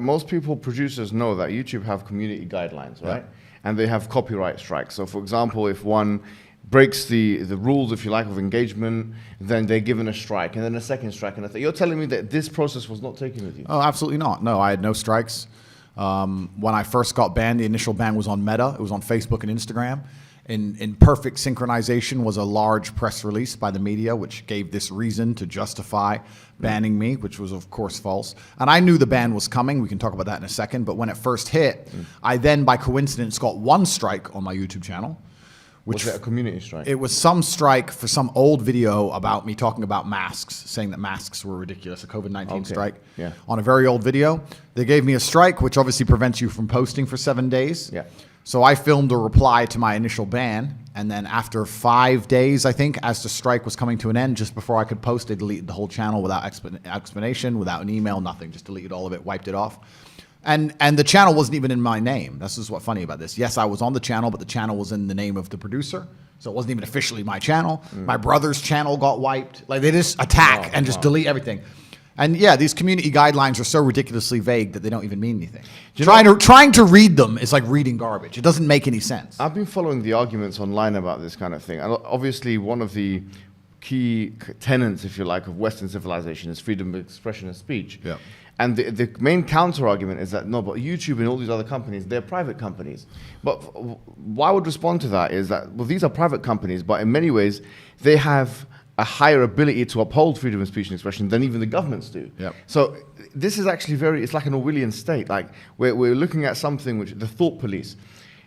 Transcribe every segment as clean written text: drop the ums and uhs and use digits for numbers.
most people, producers, know that YouTube have community guidelines, right? And they have copyright strikes. So for example, if one breaks the rules, if you like, of engagement, then they're given a strike, and then a second strike, and a third. You're telling me that this process was not taken with you? Oh, absolutely not. No, I had no strikes. When I first got banned, the initial ban was on Meta. It was on Facebook and Instagram. In perfect synchronization was a large press release by the media, which gave this reason to justify banning me, which was of course false. And I knew the ban was coming. We can talk about that in a second. But when it first hit, I then, by coincidence, got one strike on my YouTube channel. Was it a community strike? It was some strike for some old video about me talking about masks, saying that masks were ridiculous, a COVID-19 strike. Yeah. On a very old video. They gave me a strike, which obviously prevents you from posting for 7 days. Yeah. So I filmed a reply to my initial ban, and then after 5 days, I think, as the strike was coming to an end, just before I could post, they deleted the whole channel without explanation, without an email, nothing, just deleted all of it, wiped it off. And the channel wasn't even in my name. This is what's funny about this. Yes, I was on the channel, but the channel was in the name of the producer, so it wasn't even officially my channel. My brother's channel got wiped. Like, they just attack and just delete everything. And yeah, these community guidelines are so ridiculously vague that they don't even mean anything. Trying to read them is like reading garbage. It doesn't make any sense. I've been following the arguments online about this kind of thing. And obviously, one of the key tenets, if you like, of Western civilization is freedom of expression and speech. Yeah. And the main counter-argument is that, no, but YouTube and all these other companies, they're private companies. But what I would respond to that is that, well, these are private companies, but in many ways, they have a higher ability to uphold freedom of speech and expression than even the governments do. Yep. So this is actually it's like an Orwellian state. Like, we're looking at something which, the thought police.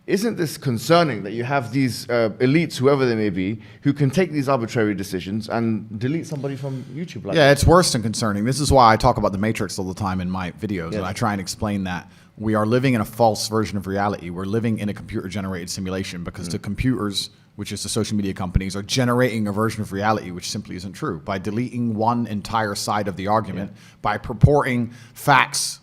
Isn't this concerning that you have these elites, whoever they may be, who can take these arbitrary decisions and delete somebody from YouTube? Like yeah, it's worse than concerning. This is why I talk about the Matrix all the time in my videos, and I try and explain that we are living in a false version of reality. We're living in a computer-generated simulation because the computers, which is the social media companies, are generating a version of reality which simply isn't true. By deleting one entire side of the argument, by purporting facts,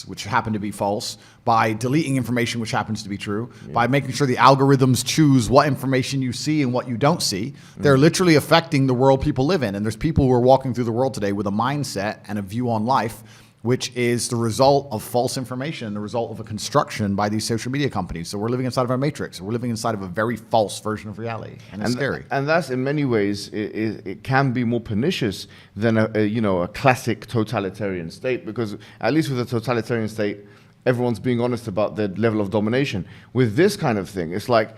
which happen to be false, by deleting information which happens to be true, by making sure the algorithms choose what information you see and what you don't see, they're literally affecting the world people live in. And there's people who are walking through the world today with a mindset and a view on life which is the result of false information, the result of a construction by these social media companies. So we're living inside of a matrix. We're living inside of a very false version of reality, and it's scary. And that's, in many ways, it can be more pernicious than a classic totalitarian state, because at least with a totalitarian state, everyone's being honest about their level of domination. With this kind of thing, it's like,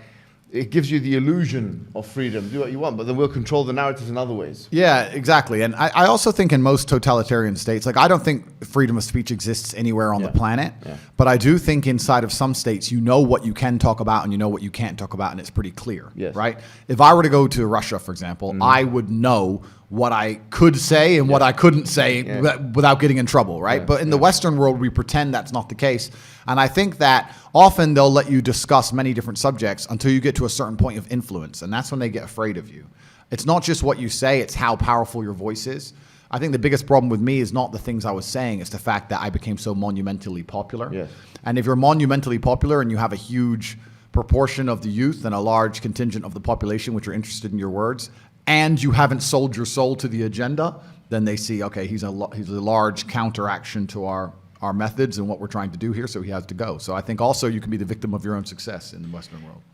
it gives you the illusion of freedom, do what you want, but then we'll control the narratives in other ways. Yeah, exactly. And I also think in most totalitarian states, like, I don't think freedom of speech exists anywhere on the planet, but I do think inside of some states, you know what you can talk about and you know what you can't talk about, and it's pretty clear, right? If I were to go to Russia, for example, I would know what I could say and what I couldn't say without getting in trouble, right? But in the Western world, we pretend that's not the case. And I think that often they'll let you discuss many different subjects until you get to a certain point of influence, and that's when they get afraid of you. It's not just what you say, it's how powerful your voice is. I think the biggest problem with me is not the things I was saying, it's the fact that I became so monumentally popular. And if you're monumentally popular and you have a huge proportion of the youth and a large contingent of the population which are interested in your words, and you haven't sold your soul to the agenda, then they see, okay, he's a large counteraction to our methods and what we're trying to do here, so he has to go. So I think also you can be the victim of your own success in the Western world.